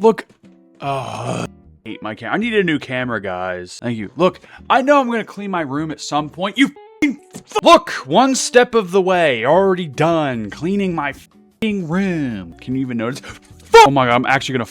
Look. I hate my camera. I need a new camera, guys. Thank you. Look, I know I'm gonna clean my room at some point. You look, one step of the way, already done cleaning my room. Can you even notice? Oh my god, I'm actually gonna.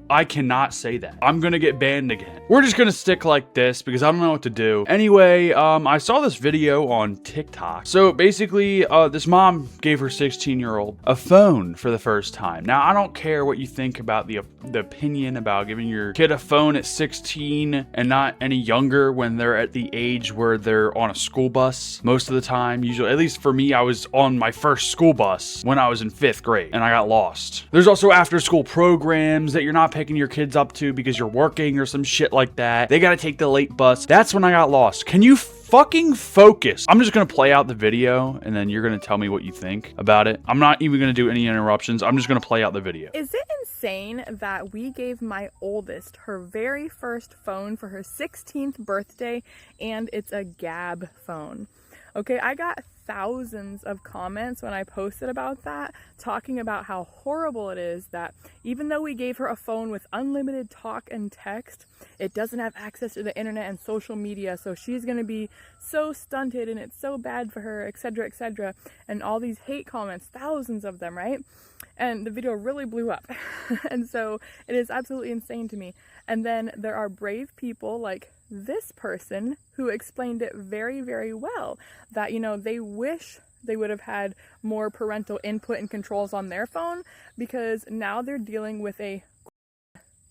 I cannot say that. I'm gonna get banned again. We're just gonna stick like this because I don't know what to do. Anyway, I saw this video on TikTok. So basically, this mom gave her 16-year-old a phone for the first time. Now, I don't care what you think about the opinion about giving your kid a phone at 16 and not any younger when they're at the age where they're on a school bus. Most of the time, usually, at least for me, I was on my first school bus when I was in 5th grade and I got lost. There's also after school programs that you're not picking your kids up to because you're working or some shit like that. They gotta take the late bus. That's when I got lost. Can you fucking focus? I'm just gonna play out the video and then you're gonna tell me what you think about it. I'm not even gonna do any interruptions. I'm just gonna play out the video. Is it insane that we gave my oldest her very first phone for her 16th birthday and it's a Gab phone? Okay, I got thousands of comments when I posted about that, talking about how horrible it is that even though we gave her a phone with unlimited talk and text, it doesn't have access to the internet and social media, so she's going to be so stunted and it's so bad for her, etc., etc. And all these hate comments, thousands of them, right? And the video really blew up. And so it is absolutely insane to me. And then there are brave people like this person who explained it very, very well, that, you know, they wish they would have had more parental input and controls on their phone because now they're dealing with a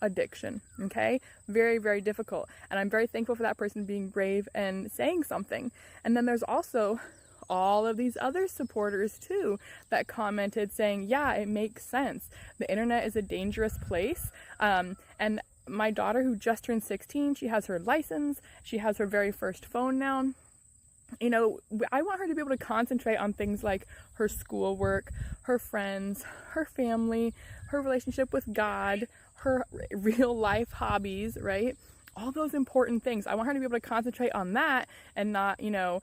addiction. Okay, very, very difficult. And I'm very thankful for that person being brave and saying something. And then there's also all of these other supporters too that commented saying, yeah, it makes sense. The internet is a dangerous place. And my daughter, who just turned 16, she has her license. She has her very first phone now. You know, I want her to be able to concentrate on things like her schoolwork, her friends, her family, her relationship with God, her real life hobbies, right? All those important things. I want her to be able to concentrate on that and not, you know,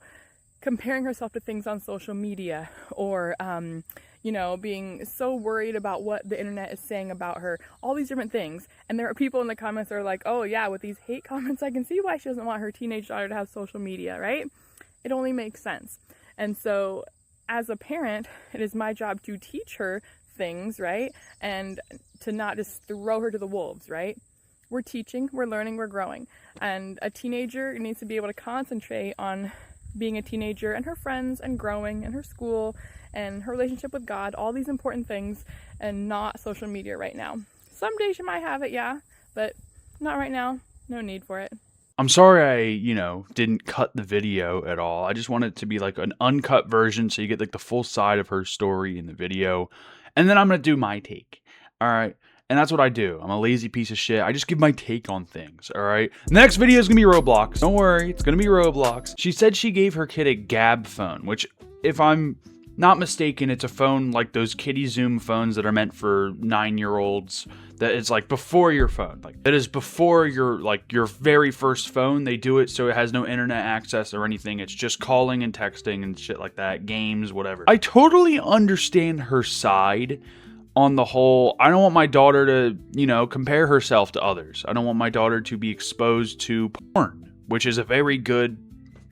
comparing herself to things on social media or, you know, being so worried about what the internet is saying about her, all these different things. And there are people in the comments that are like, oh yeah, with these hate comments, I can see why she doesn't want her teenage daughter to have social media, right? It only makes sense. And so as a parent, it is my job to teach her things, right? And to not just throw her to the wolves, right? We're teaching, we're learning, we're growing. And a teenager needs to be able to concentrate on being a teenager and her friends and growing and her school and her relationship with God, all these important things, and not social media right now. Someday she might have it, yeah, but not right now. No need for it. I'm sorry I, you know, didn't cut the video at all. I just wanted it to be like an uncut version so you get like the full side of her story in the video. And then I'm going to do my take. All right. And that's what I do. I'm a lazy piece of shit. I just give my take on things, all right? The next video is going to be Roblox. Don't worry, it's going to be Roblox. She said she gave her kid a Gab phone, which, if I'm not mistaken, it's a phone like those Kitty Zoom phones that are meant for 9-year-olds. That is like before your phone. Like that is before your very first phone. They do it so it has no internet access or anything. It's just calling and texting and shit like that. Games, whatever. I totally understand her side on the whole. I don't want my daughter to, you know, compare herself to others. I don't want my daughter to be exposed to porn, which is a very good,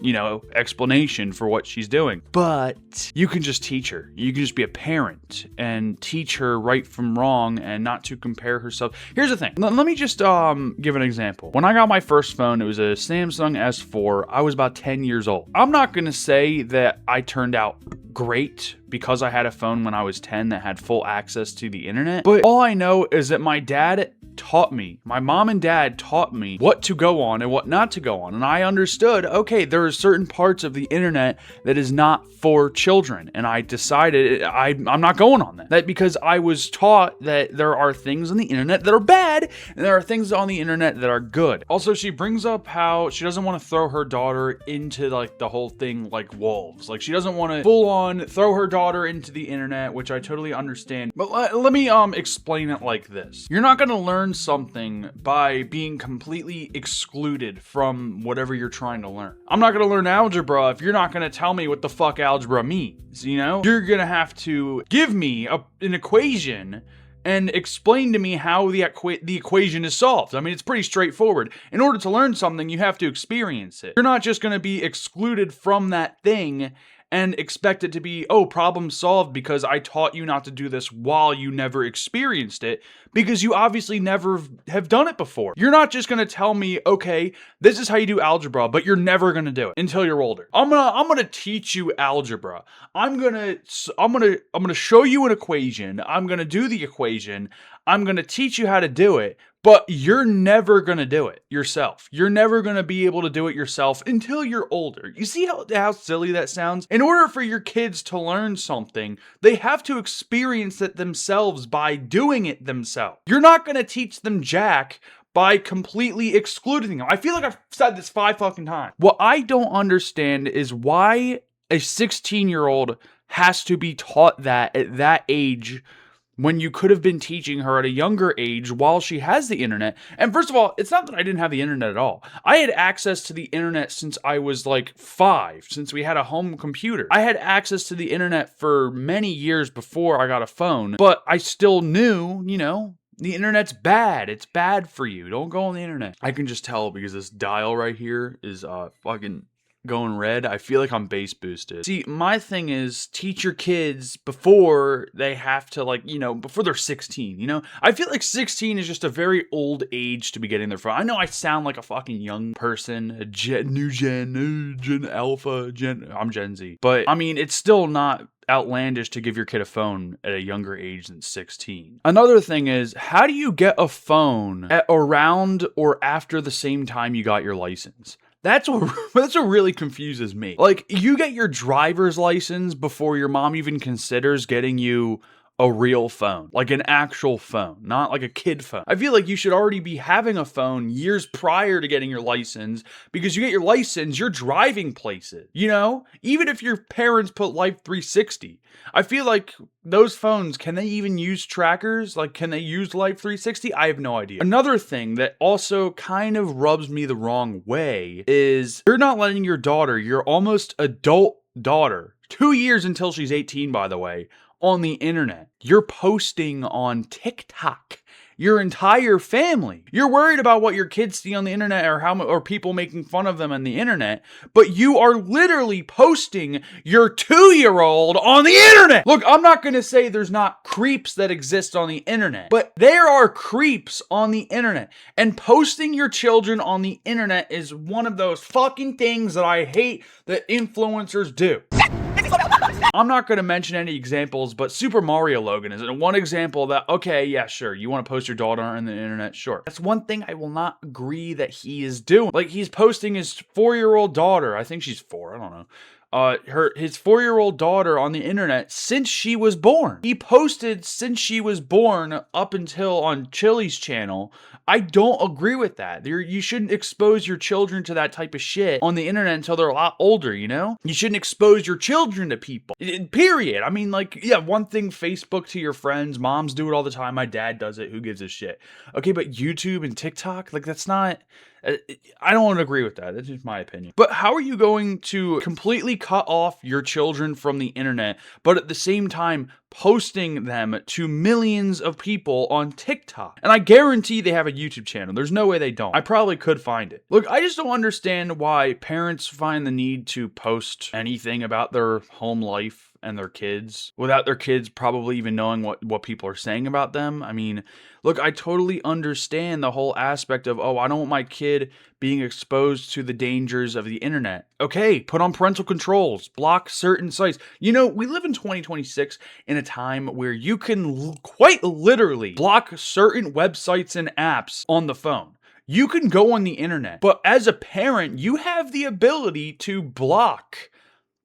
you know, explanation for what she's doing. But you can just teach her. You can just be a parent and teach her right from wrong and not to compare herself. Here's the thing. Let me just give an example. When I got my first phone, it was a Samsung S4. I was about 10 years old. I'm not going to say that I turned out great because I had a phone when I was 10 that had full access to the internet. But all I know is that my dad taught me, my mom and dad taught me what to go on and what not to go on. And I understood, okay, there are certain parts of the internet that is not for children. And I decided I'm not going on that. That because I was taught that there are things on the internet that are bad and there are things on the internet that are good. Also, she brings up how she doesn't want to throw her daughter into like the whole thing like wolves. Like she doesn't want to full on throw her daughter into the internet, which I totally understand. But let me explain it like this. You're not going to learn something by being completely excluded from whatever you're trying to learn. I'm not going to learn algebra if you're not going to tell me what the fuck algebra means, you know? You're going to have to give me an equation and explain to me how the equation is solved. I mean, it's pretty straightforward. In order to learn something, you have to experience it. You're not just going to be excluded from that thing and expect it to be, oh, problem solved because I taught you not to do this while you never experienced it, because you obviously never have done it before. You're not just gonna tell me, okay, this is how you do algebra, but you're never gonna do it until you're older. I'm gonna teach you algebra. I'm gonna show you an equation. I'm gonna do the equation. I'm gonna teach you how to do it. But you're never going to do it yourself. You're never going to be able to do it yourself until you're older. You see how silly that sounds? In order for your kids to learn something, they have to experience it themselves by doing it themselves. You're not going to teach them jack by completely excluding them. I feel like I've said this 5 fucking times. What I don't understand is why a 16-year-old has to be taught that at that age, when you could have been teaching her at a younger age while she has the internet. And first of all, it's not that I didn't have the internet at all. I had access to the internet since I was like 5, since we had a home computer. I had access to the internet for many years before I got a phone, but I still knew, the internet's bad. It's bad for you. Don't go on the internet. I can just tell because this dial right here is fucking going red. I feel like I'm bass boosted. See, my thing is teach your kids before they have to before they're 16, I feel like 16 is just a very old age to be getting their phone. I know I sound like a fucking young person, Gen Alpha, I'm Gen Z. But I mean, it's still not outlandish to give your kid a phone at a younger age than 16. Another thing is, how do you get a phone at around or after the same time you got your license? That's what really confuses me. Like, you get your driver's license before your mom even considers getting you a real phone, like an actual phone, not like a kid phone. I feel like you should already be having a phone years prior to getting your license, because you get your license, you're driving places, even if your parents put Life 360. I feel like those phones, can they even use trackers? Like, can they use Life 360? I have no idea. Another thing that also kind of rubs me the wrong way is you're not letting your daughter, your almost adult daughter, 2 years until she's 18, by the way, on the internet. You're posting on TikTok. Your entire family. You're worried about what your kids see on the internet or people making fun of them on the internet, but you are literally posting your 2-year-old on the internet. Look, I'm not going to say there's not creeps that exist on the internet, but there are creeps on the internet, and posting your children on the internet is one of those fucking things that I hate that influencers do. I'm not going to mention any examples, but Super Mario Logan is one example that, okay, yeah, sure, you want to post your daughter on the internet, sure. That's one thing I will not agree that he is doing. Like, he's posting his 4-year-old daughter, I think she's 4, I don't know, his 4-year-old daughter on the internet since she was born. He posted since she was born up until on Chili's channel. I don't agree with that. You shouldn't expose your children to that type of shit on the internet until they're a lot older, You shouldn't expose your children to people. Period. I mean, one thing, Facebook to your friends, moms do it all the time, my dad does it, who gives a shit? Okay, but YouTube and TikTok, that's not... I don't agree with that. That's just my opinion. But how are you going to completely cut off your children from the internet, but at the same time posting them to millions of people on TikTok? And I guarantee they have a YouTube channel. There's no way they don't. I probably could find it. Look, I just don't understand why parents find the need to post anything about their home life and their kids without their kids probably even knowing what people are saying about them. I mean, look, I totally understand the whole aspect of, I don't want my kid being exposed to the dangers of the internet. Okay, put on parental controls, block certain sites. We live in 2026 in a time where you can quite literally block certain websites and apps on the phone. You can go on the internet, but as a parent, you have the ability to block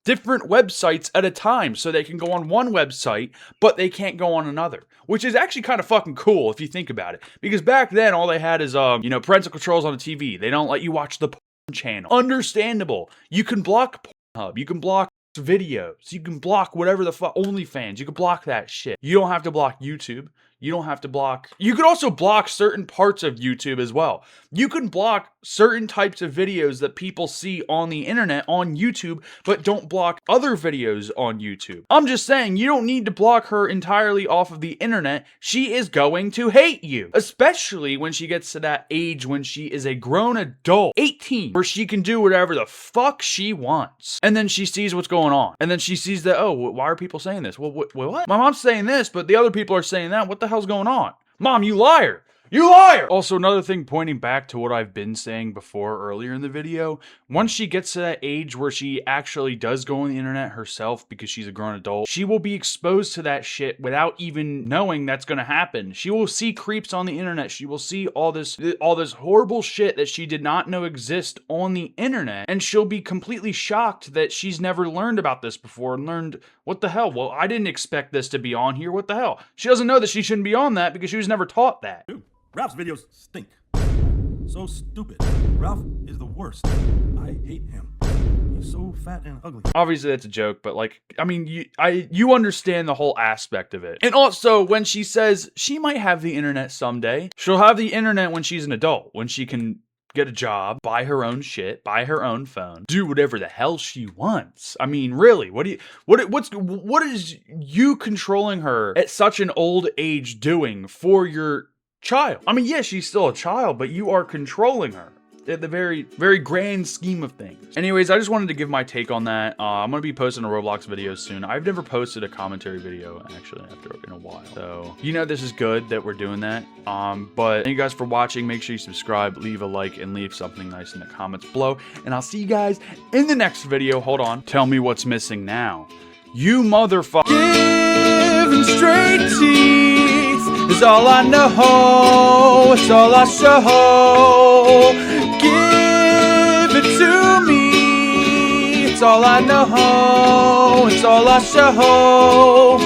different websites at a time, so they can go on one website, but they can't go on another, which is actually kind of fucking cool if you think about it. Because back then, all they had is, parental controls on the TV. They don't let you watch the porn channel. Understandable. You can block Pornhub. You can block videos. You can block whatever the fuck, OnlyFans. You can block that shit. You don't have to block YouTube. You don't have to block. You could also block certain parts of YouTube as well. You can block certain types of videos that people see on the internet on YouTube, but don't block other videos on YouTube. I'm just saying, you don't need to block her entirely off of the internet. She is going to hate you, especially when she gets to that age when she is a grown adult, 18, where she can do whatever the fuck she wants. And then she sees what's going on. And then she sees that, oh, why are people saying this? Well, what? My mom's saying this, but the other people are saying that. What the hell's going on? Mom, you liar. You liar! Also, another thing pointing back to what I've been saying before earlier in the video, once she gets to that age where she actually does go on the internet herself because she's a grown adult, she will be exposed to that shit without even knowing that's gonna happen. She will see creeps on the internet. She will see all this horrible shit that she did not know exist on the internet, and she'll be completely shocked that she's never learned about this before and learned, what the hell? Well, I didn't expect this to be on here. What the hell? She doesn't know that she shouldn't be on that because she was never taught that. Dude, Ralph's videos stink. So stupid. Ralph is the worst. I hate him. He's so fat and ugly. Obviously that's a joke, but like, I mean, you understand the whole aspect of it. And also, when she says she might have the internet someday, she'll have the internet when she's an adult, when she can get a job, buy her own shit, buy her own phone, do whatever the hell she wants. I mean, really, what is you controlling her at such an old age doing for your child? I mean, yes, she's still a child, but you are controlling her at the very, very grand scheme of things. Anyways, I just wanted to give my take on that. I'm gonna be posting a Roblox video soon. I've never posted a commentary video actually in a while, so you know this is good that we're doing that. But thank you guys for watching. Make sure you subscribe, leave a like, and leave something nice in the comments below. And I'll see you guys in the next video. Hold on. Tell me what's missing now. You motherfucker. Giving straight teeth is all I know. It's all I show. Give it to me. It's all I know. It's all I show.